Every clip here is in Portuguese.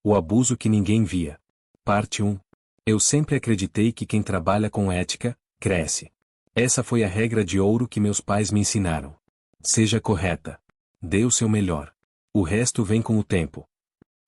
O abuso que ninguém via. Parte 1. Eu sempre acreditei que quem trabalha com ética, cresce. Essa foi a regra de ouro que meus pais me ensinaram. Seja correta. Dê o seu melhor. O resto vem com o tempo.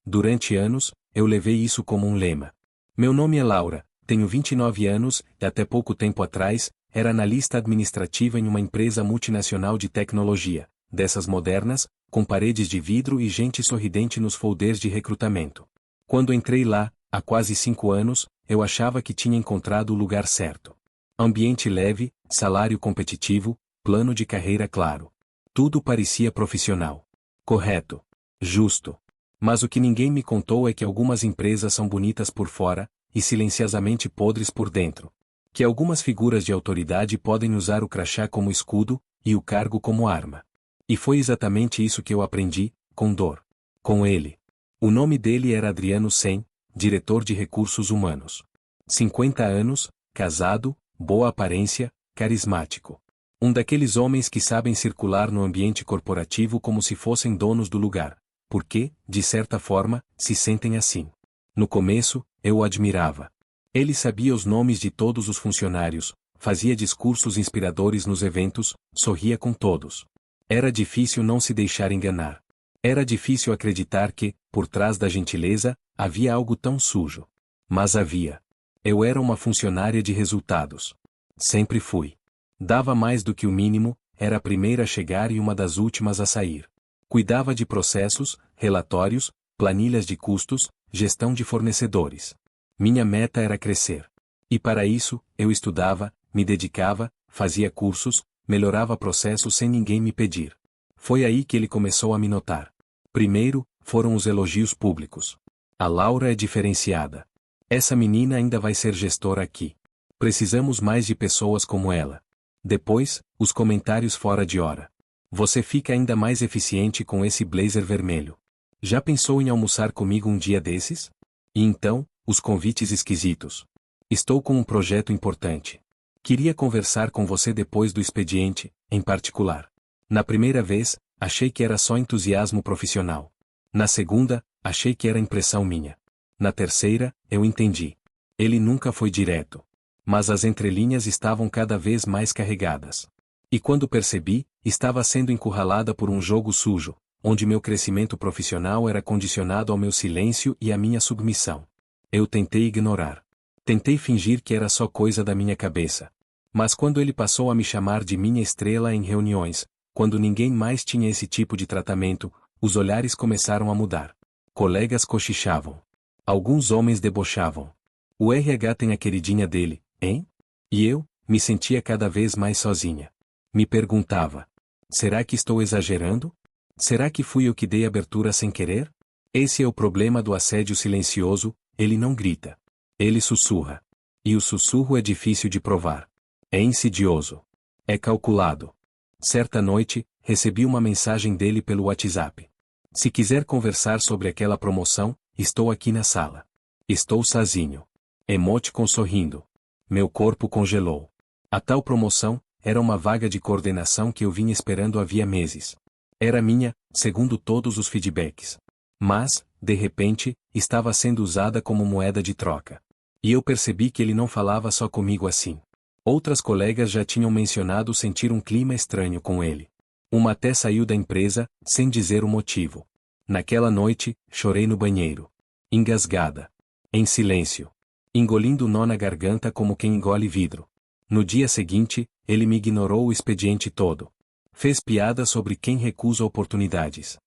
Durante anos, eu levei isso como um lema. Meu nome é Laura, tenho 29 anos e até pouco tempo atrás, era analista administrativa em uma empresa multinacional de tecnologia, dessas modernas, com paredes de vidro e gente sorridente nos folders de recrutamento. Quando entrei lá, há quase 5 anos, eu achava que tinha encontrado o lugar certo. Ambiente leve, salário competitivo, plano de carreira claro. Tudo parecia profissional. Correto. Justo. Mas o que ninguém me contou é que algumas empresas são bonitas por fora, e silenciosamente podres por dentro. Que algumas figuras de autoridade podem usar o crachá como escudo, e o cargo como arma. E foi exatamente isso que eu aprendi, com dor. Com ele. O nome dele era Adriano Sen, diretor de recursos humanos. 50 anos, casado, boa aparência, carismático. Um daqueles homens que sabem circular no ambiente corporativo como se fossem donos do lugar, porque, de certa forma, se sentem assim. No começo, eu o admirava. Ele sabia os nomes de todos os funcionários, fazia discursos inspiradores nos eventos, sorria com todos. Era difícil não se deixar enganar. Era difícil acreditar que, por trás da gentileza, havia algo tão sujo. Mas havia. Eu era uma funcionária de resultados. Sempre fui. Dava mais do que o mínimo, era a primeira a chegar e uma das últimas a sair. Cuidava de processos, relatórios, planilhas de custos, gestão de fornecedores. Minha meta era crescer. E para isso, eu estudava, me dedicava, fazia cursos, melhorava processos sem ninguém me pedir. Foi aí que ele começou a me notar. Primeiro, foram os elogios públicos. A Laura é diferenciada. Essa menina ainda vai ser gestora aqui. Precisamos mais de pessoas como ela. Depois, os comentários fora de hora. Você fica ainda mais eficiente com esse blazer vermelho. Já pensou em almoçar comigo um dia desses? E então, os convites esquisitos. Estou com um projeto importante. Queria conversar com você depois do expediente, em particular. Na primeira vez, achei que era só entusiasmo profissional. Na segunda, achei que era impressão minha. Na terceira, eu entendi. Ele nunca foi direto. Mas as entrelinhas estavam cada vez mais carregadas. E quando percebi, estava sendo encurralada por um jogo sujo, onde meu crescimento profissional era condicionado ao meu silêncio e à minha submissão. Eu tentei ignorar. Tentei fingir que era só coisa da minha cabeça. Mas quando ele passou a me chamar de minha estrela em reuniões, quando ninguém mais tinha esse tipo de tratamento, os olhares começaram a mudar. Colegas cochichavam. Alguns homens debochavam. O RH tem a queridinha dele, hein? E eu, me sentia cada vez mais sozinha. Me perguntava. Será que estou exagerando? Será que fui eu que dei abertura sem querer? Esse é o problema do assédio silencioso, ele não grita. Ele sussurra. E o sussurro é difícil de provar. É insidioso. É calculado. Certa noite, recebi uma mensagem dele pelo WhatsApp. Se quiser conversar sobre aquela promoção, estou aqui na sala. Estou sozinho. Emoticon sorrindo. Meu corpo congelou. A tal promoção, era uma vaga de coordenação que eu vinha esperando havia meses. Era minha, segundo todos os feedbacks. Mas, de repente, estava sendo usada como moeda de troca. E eu percebi que ele não falava só comigo assim. Outras colegas já tinham mencionado sentir um clima estranho com ele. Uma até saiu da empresa, sem dizer o motivo. Naquela noite, chorei no banheiro. Engasgada. Em silêncio. Engolindo nó na garganta como quem engole vidro. No dia seguinte, ele me ignorou o expediente todo. Fez piada sobre quem recusa oportunidades.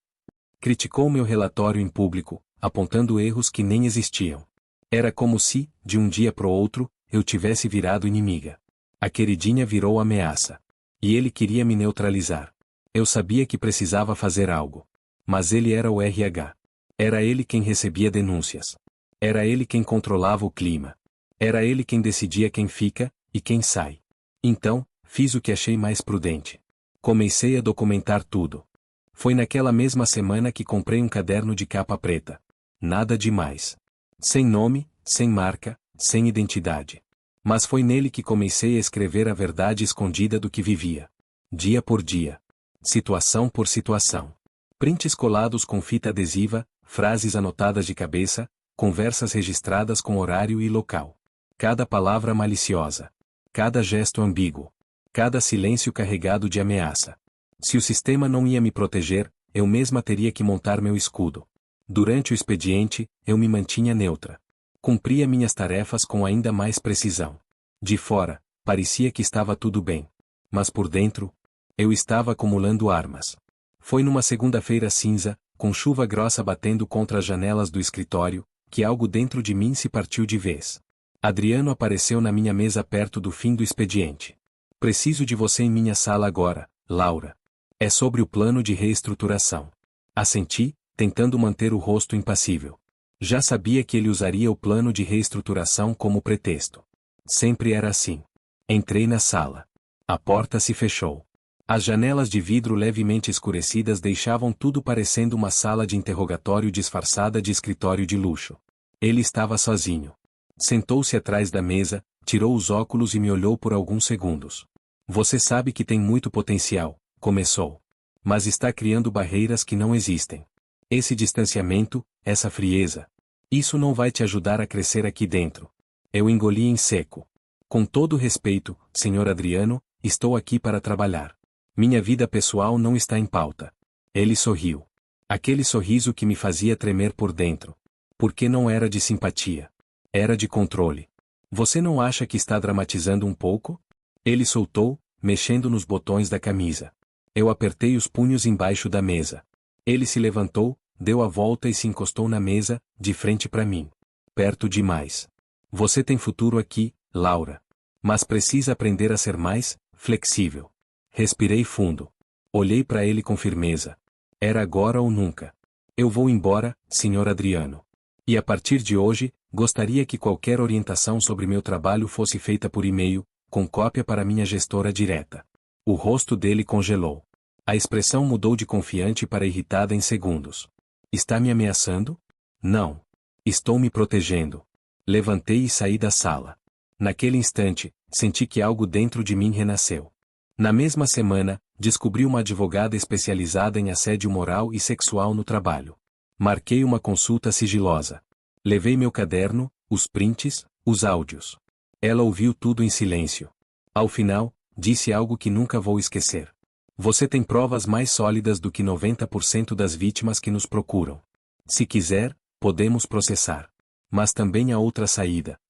Criticou meu relatório em público, apontando erros que nem existiam. Era como se, de um dia pro outro, eu tivesse virado inimiga. A queridinha virou ameaça. E ele queria me neutralizar. Eu sabia que precisava fazer algo. Mas ele era o RH. Era ele quem recebia denúncias. Era ele quem controlava o clima. Era ele quem decidia quem fica, e quem sai. Então, fiz o que achei mais prudente. Comecei a documentar tudo. Foi naquela mesma semana que comprei um caderno de capa preta. Nada demais. Sem nome, sem marca, sem identidade. Mas foi nele que comecei a escrever a verdade escondida do que vivia. Dia por dia. Situação por situação. Prints colados com fita adesiva, frases anotadas de cabeça, conversas registradas com horário e local. Cada palavra maliciosa. Cada gesto ambíguo. Cada silêncio carregado de ameaça. Se o sistema não ia me proteger, eu mesma teria que montar meu escudo. Durante o expediente, eu me mantinha neutra. Cumpria minhas tarefas com ainda mais precisão. De fora, parecia que estava tudo bem. Mas por dentro, eu estava acumulando armas. Foi numa segunda-feira cinza, com chuva grossa batendo contra as janelas do escritório, que algo dentro de mim se partiu de vez. Adriano apareceu na minha mesa perto do fim do expediente. Preciso de você em minha sala agora, Laura. É sobre o plano de reestruturação. Assenti, tentando manter o rosto impassível. Já sabia que ele usaria o plano de reestruturação como pretexto. Sempre era assim. Entrei na sala. A porta se fechou. As janelas de vidro levemente escurecidas deixavam tudo parecendo uma sala de interrogatório disfarçada de escritório de luxo. Ele estava sozinho. Sentou-se atrás da mesa, tirou os óculos e me olhou por alguns segundos. Você sabe que tem muito potencial, começou. Mas está criando barreiras que não existem. Esse distanciamento, essa frieza. Isso não vai te ajudar a crescer aqui dentro. Eu engoli em seco. Com todo respeito, Sr. Adriano, estou aqui para trabalhar. Minha vida pessoal não está em pauta. Ele sorriu. Aquele sorriso que me fazia tremer por dentro. Porque não era de simpatia. Era de controle. Você não acha que está dramatizando um pouco? Ele soltou, mexendo nos botões da camisa. Eu apertei os punhos embaixo da mesa. Ele se levantou, deu a volta e se encostou na mesa, de frente para mim. Perto demais. Você tem futuro aqui, Laura. Mas precisa aprender a ser mais flexível. Respirei fundo. Olhei para ele com firmeza. Era agora ou nunca. Eu vou embora, Sr. Adriano. E a partir de hoje, gostaria que qualquer orientação sobre meu trabalho fosse feita por e-mail, com cópia para minha gestora direta. O rosto dele congelou. A expressão mudou de confiante para irritada em segundos. Está me ameaçando? Não. Estou me protegendo. Levantei e saí da sala. Naquele instante, senti que algo dentro de mim renasceu. Na mesma semana, descobri uma advogada especializada em assédio moral e sexual no trabalho. Marquei uma consulta sigilosa. Levei meu caderno, os prints, os áudios. Ela ouviu tudo em silêncio. Ao final, disse algo que nunca vou esquecer. Você tem provas mais sólidas do que 90% das vítimas que nos procuram. Se quiser, podemos processar. Mas também há outra saída.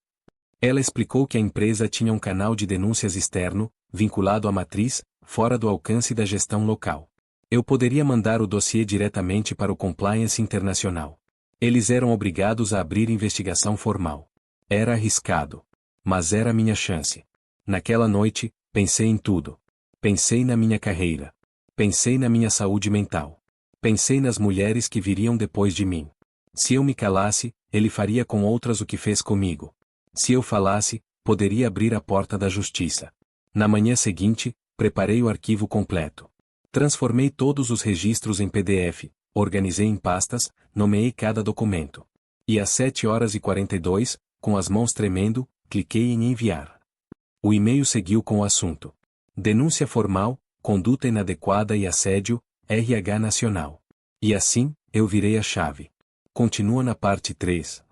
Ela explicou que a empresa tinha um canal de denúncias externo, vinculado à matriz, fora do alcance da gestão local. Eu poderia mandar o dossiê diretamente para o Compliance Internacional. Eles eram obrigados a abrir investigação formal. Era arriscado. Mas era minha chance. Naquela noite, pensei em tudo. Pensei na minha carreira. Pensei na minha saúde mental. Pensei nas mulheres que viriam depois de mim. Se eu me calasse, ele faria com outras o que fez comigo. Se eu falasse, poderia abrir a porta da justiça. Na manhã seguinte, preparei o arquivo completo. Transformei todos os registros em PDF, organizei em pastas, nomeei cada documento. E às 7h42, com as mãos tremendo, cliquei em enviar. O e-mail seguiu com o assunto. Denúncia formal, conduta inadequada e assédio, RH Nacional. E assim, eu virei a chave. Continua na parte 3.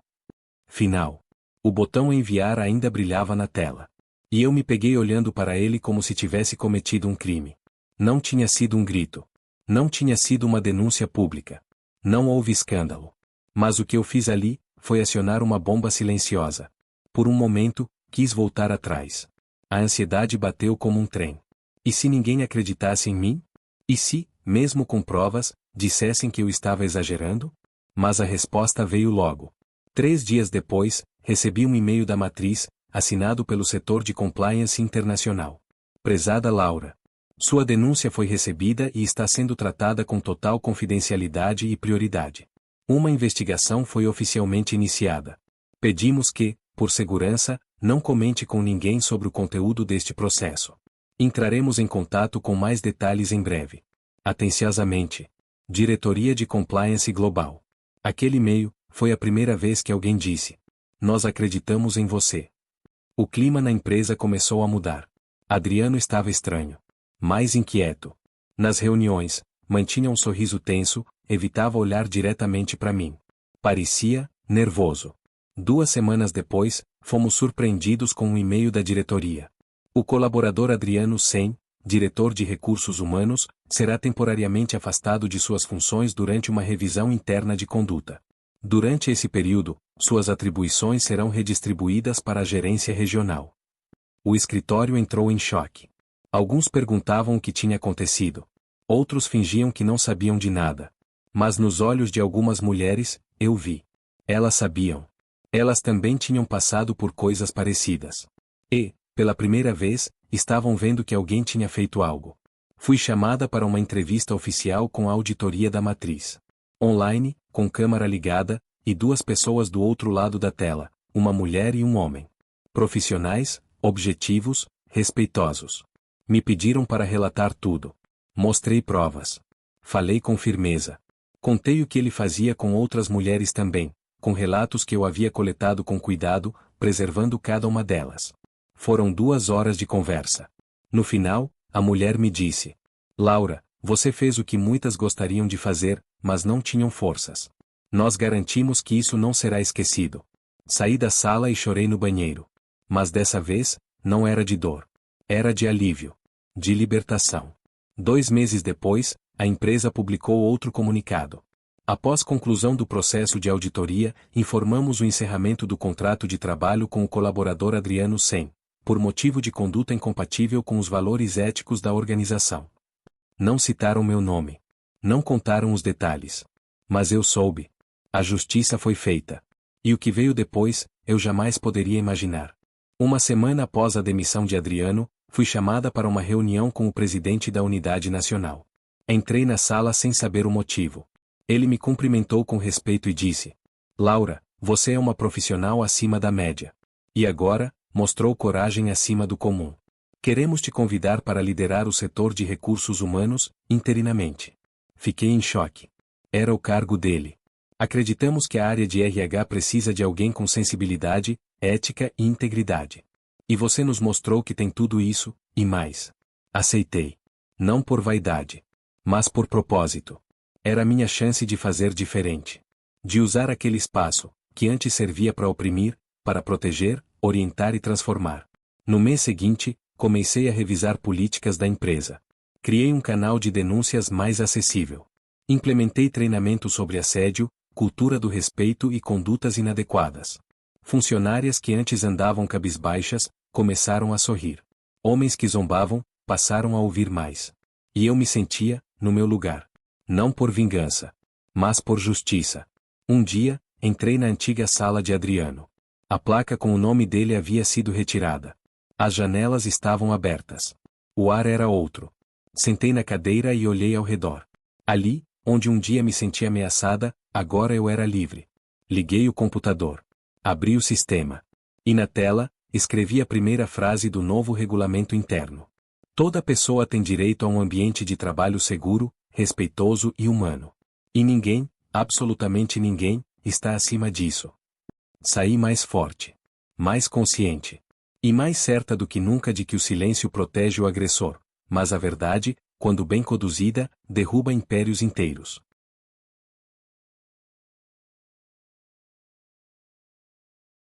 Final. O botão enviar ainda brilhava na tela. E eu me peguei olhando para ele como se tivesse cometido um crime. Não tinha sido um grito. Não tinha sido uma denúncia pública. Não houve escândalo. Mas o que eu fiz ali, foi acionar uma bomba silenciosa. Por um momento, quis voltar atrás. A ansiedade bateu como um trem. E se ninguém acreditasse em mim? E se, mesmo com provas, dissessem que eu estava exagerando? Mas a resposta veio logo. 3 dias depois, recebi um e-mail da matriz, assinado pelo setor de compliance internacional. Prezada Laura. Sua denúncia foi recebida e está sendo tratada com total confidencialidade e prioridade. Uma investigação foi oficialmente iniciada. Pedimos que, por segurança, não comente com ninguém sobre o conteúdo deste processo. Entraremos em contato com mais detalhes em breve. Atenciosamente. Diretoria de Compliance Global. Aquele e-mail, foi a primeira vez que alguém disse: nós acreditamos em você. O clima na empresa começou a mudar. Adriano estava estranho. Mais inquieto. Nas reuniões, mantinha um sorriso tenso, evitava olhar diretamente para mim. Parecia nervoso. 2 semanas depois, fomos surpreendidos com um e-mail da diretoria. O colaborador Adriano Sen, diretor de recursos humanos, será temporariamente afastado de suas funções durante uma revisão interna de conduta. Durante esse período, suas atribuições serão redistribuídas para a gerência regional. O escritório entrou em choque. Alguns perguntavam o que tinha acontecido. Outros fingiam que não sabiam de nada. Mas nos olhos de algumas mulheres, eu vi. Elas sabiam. Elas também tinham passado por coisas parecidas. E, pela primeira vez, estavam vendo que alguém tinha feito algo. Fui chamada para uma entrevista oficial com a auditoria da matriz. Online, com câmera ligada, e 2 pessoas do outro lado da tela, uma mulher e um homem. Profissionais, objetivos, respeitosos. Me pediram para relatar tudo. Mostrei provas. Falei com firmeza. Contei o que ele fazia com outras mulheres também, com relatos que eu havia coletado com cuidado, preservando cada uma delas. Foram 2 horas de conversa. No final, a mulher me disse: Laura, você fez o que muitas gostariam de fazer, mas não tinham forças. Nós garantimos que isso não será esquecido. Saí da sala e chorei no banheiro. Mas dessa vez, não era de dor. Era de alívio. De libertação. 2 meses depois, a empresa publicou outro comunicado. Após conclusão do processo de auditoria, informamos o encerramento do contrato de trabalho com o colaborador Adriano Sen, por motivo de conduta incompatível com os valores éticos da organização. Não citaram meu nome. Não contaram os detalhes. Mas eu soube. A justiça foi feita. E o que veio depois, eu jamais poderia imaginar. 1 semana após a demissão de Adriano, fui chamada para uma reunião com o presidente da Unidade Nacional. Entrei na sala sem saber o motivo. Ele me cumprimentou com respeito e disse: Laura, você é uma profissional acima da média. E agora, mostrou coragem acima do comum. Queremos te convidar para liderar o setor de recursos humanos, interinamente. Fiquei em choque. Era o cargo dele. Acreditamos que a área de RH precisa de alguém com sensibilidade, ética e integridade. E você nos mostrou que tem tudo isso, e mais. Aceitei. Não por vaidade. Mas por propósito. Era minha chance de fazer diferente. De usar aquele espaço, que antes servia para oprimir, para proteger, orientar e transformar. No mês seguinte, comecei a revisar políticas da empresa. Criei um canal de denúncias mais acessível. Implementei treinamento sobre assédio, cultura do respeito e condutas inadequadas. Funcionárias que antes andavam cabisbaixas, começaram a sorrir. Homens que zombavam, passaram a ouvir mais. E eu me sentia, no meu lugar. Não por vingança. Mas por justiça. Um dia, entrei na antiga sala de Adriano. A placa com o nome dele havia sido retirada. As janelas estavam abertas. O ar era outro. Sentei na cadeira e olhei ao redor. Ali, onde um dia me senti ameaçada, agora eu era livre. Liguei o computador. Abri o sistema. E na tela, escrevi a primeira frase do novo regulamento interno. Toda pessoa tem direito a um ambiente de trabalho seguro, respeitoso e humano. E ninguém, absolutamente ninguém, está acima disso. Saí mais forte. Mais consciente. E mais certa do que nunca de que o silêncio protege o agressor, mas a verdade, quando bem conduzida, derruba impérios inteiros.